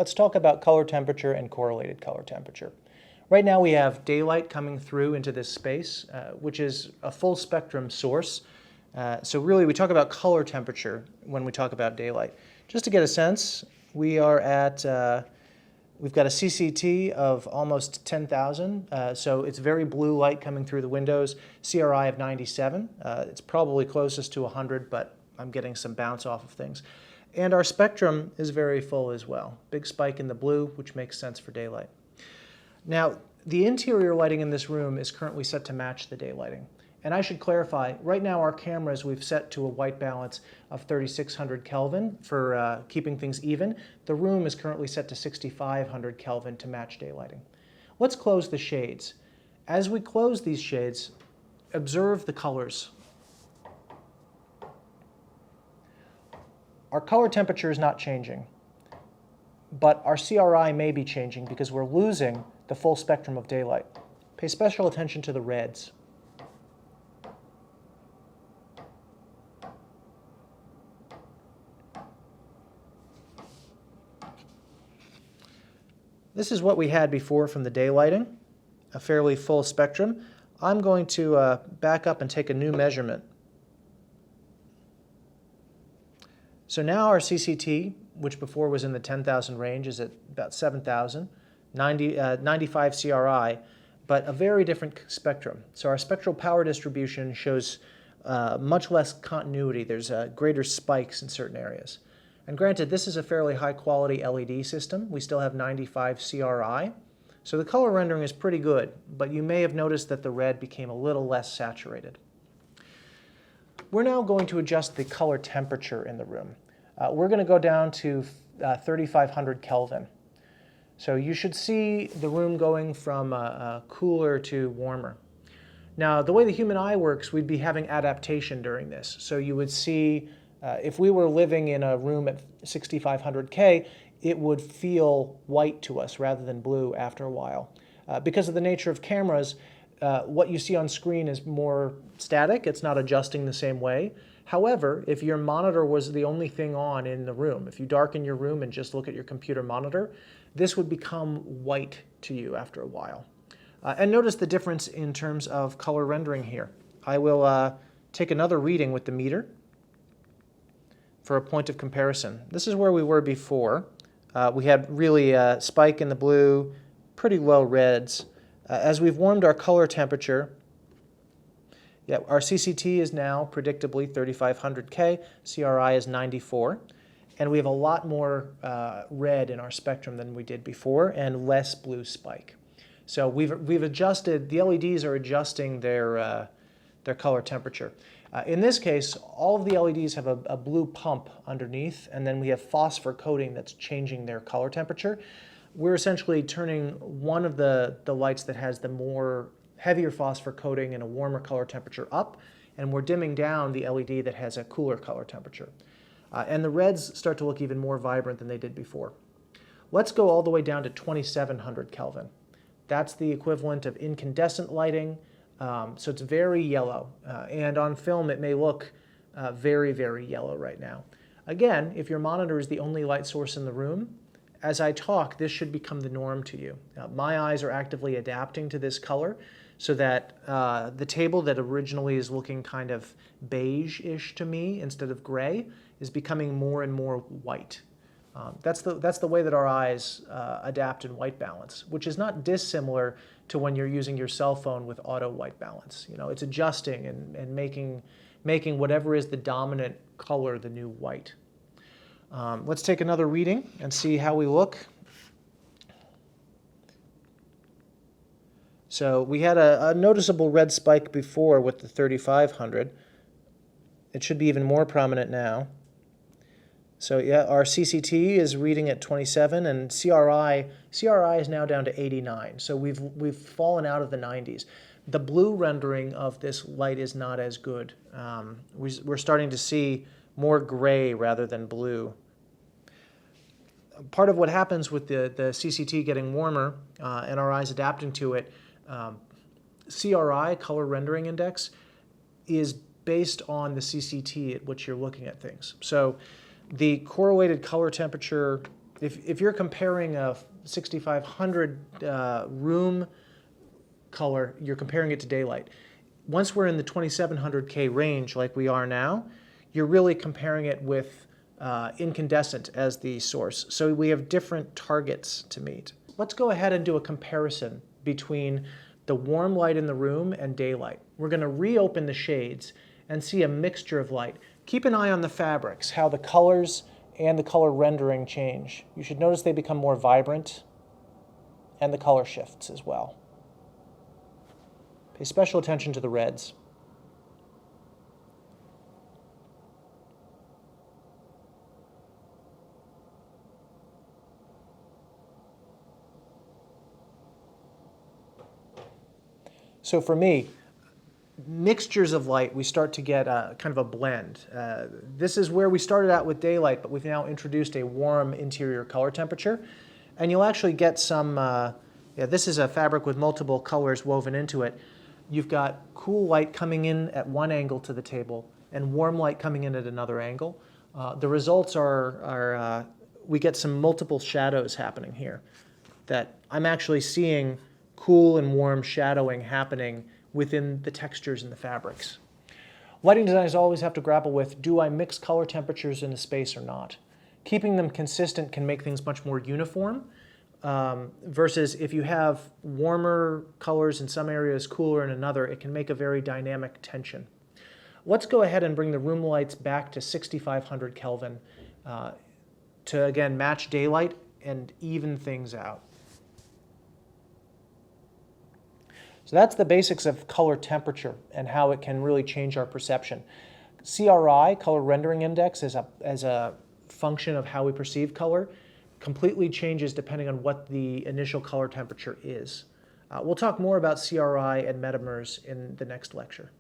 Let's talk about color temperature and correlated color temperature. Right now we have daylight coming through into this space, which is a full spectrum source. So really we talk about color temperature when we talk about daylight. Just to get a sense, we are at, we've got a CCT of almost 10,000, so it's very blue light coming through the windows. CRI of 97, it's probably closest to 100, but I'm getting some bounce off of things. And our spectrum is very full as well. Big spike in the blue, which makes sense for daylight. Now, the interior lighting in this room is currently set to match the day lighting. And I should clarify, right now our cameras we've set to a white balance of 3600 Kelvin for keeping things even. The room is currently set to 6500 Kelvin to match day lighting. Let's close the shades. As we close these shades, observe the colors. Our color temperature is not changing, but our CRI may be changing because we're losing the full spectrum of daylight. Pay special attention to the reds. This is what we had before from the day lighting, a fairly full spectrum. I'm going to back up and take a new measurement. So now our CCT, which before was in the 10,000 range, is at about 7,000, 95 CRI, but a very different spectrum. So our spectral power distribution shows much less continuity. There's greater spikes in certain areas. And granted, this is a fairly high quality LED system. We still have 95 CRI. So the color rendering is pretty good, but you may have noticed that the red became a little less saturated. We're now going to adjust the color temperature in the room. We're going to go down to 3500 Kelvin. So you should see the room going from cooler to warmer. Now, the way the human eye works, we'd be having adaptation during this. So you would see, if we were living in a room at 6500 K, it would feel white to us rather than blue after a while. Because of the nature of cameras, what you see on screen is more static. It's not adjusting the same way. However, if your monitor was the only thing on in the room, if you darken your room and just look at your computer monitor, this would become white to you after a while. And notice the difference in terms of color rendering here. I will take another reading with the meter for a point of comparison. This is where we were before. We had really a spike in the blue, pretty low reds. As we've warmed our color temperature, our CCT is now predictably 3500 K, CRI is 94, and we have a lot more red in our spectrum than we did before and less blue spike. So we've adjusted, the LEDs are adjusting their color temperature. In this case, all of the LEDs have a blue pump underneath, and then we have phosphor coating that's changing their color temperature. We're essentially turning one of the lights that has the more heavier phosphor coating and a warmer color temperature up, and we're dimming down the LED that has a cooler color temperature. And the reds start to look even more vibrant than they did before. Let's go all the way down to 2700 Kelvin. That's the equivalent of incandescent lighting, so it's very yellow. And on film it may look very, very yellow right now. Again, if your monitor is the only light source in the room, as I talk, this should become the norm to you. My eyes are actively adapting to this color so that the table that originally is looking kind of beige-ish to me instead of gray is becoming more and more white. That's the way that our eyes adapt in white balance, which is not dissimilar to when you're using your cell phone with auto white balance. You know, it's adjusting and making whatever is the dominant color the new white. Let's take another reading and see how we look. So we had a noticeable red spike before with the 3500. It should be even more prominent now. So yeah, our CCT is reading at 27, and CRI is now down to 89. So we've fallen out of the 90s. The blue rendering of this light is not as good. We're starting to see more gray rather than blue. Part of what happens with the CCT getting warmer and our eyes adapting to it, CRI, color rendering index, is based on the CCT at which you're looking at things. So the correlated color temperature If you're comparing a 6500 room color, you're comparing it to daylight. Once we're in the 2700K range like we are now, you're really comparing it with incandescent as the source. So we have different targets to meet. Let's go ahead and do a comparison between the warm light in the room and daylight. We're going to reopen the shades and see a mixture of light. Keep an eye on the fabrics, how the colors and the color rendering change. You should notice they become more vibrant and the color shifts as well. Pay special attention to the reds. So for me, mixtures of light, we start to get kind of a blend. This is where we started out with daylight, but we've now introduced a warm interior color temperature. And you'll actually get some, this is a fabric with multiple colors woven into it. You've got cool light coming in at one angle to the table and warm light coming in at another angle. The results are we get some multiple shadows happening here. That I'm actually seeing cool and warm shadowing happening within the textures and the fabrics. Lighting designers always have to grapple with, do I mix color temperatures in a space or not? Keeping them consistent can make things much more uniform, versus if you have warmer colors in some areas, cooler in another, it can make a very dynamic tension. Let's go ahead and bring the room lights back to 6500 Kelvin to, again, match daylight and even things out. So that's the basics of color temperature and how it can really change our perception. CRI, color rendering index, as a function of how we perceive color, completely changes depending on what the initial color temperature is. We'll talk more about CRI and metamers in the next lecture.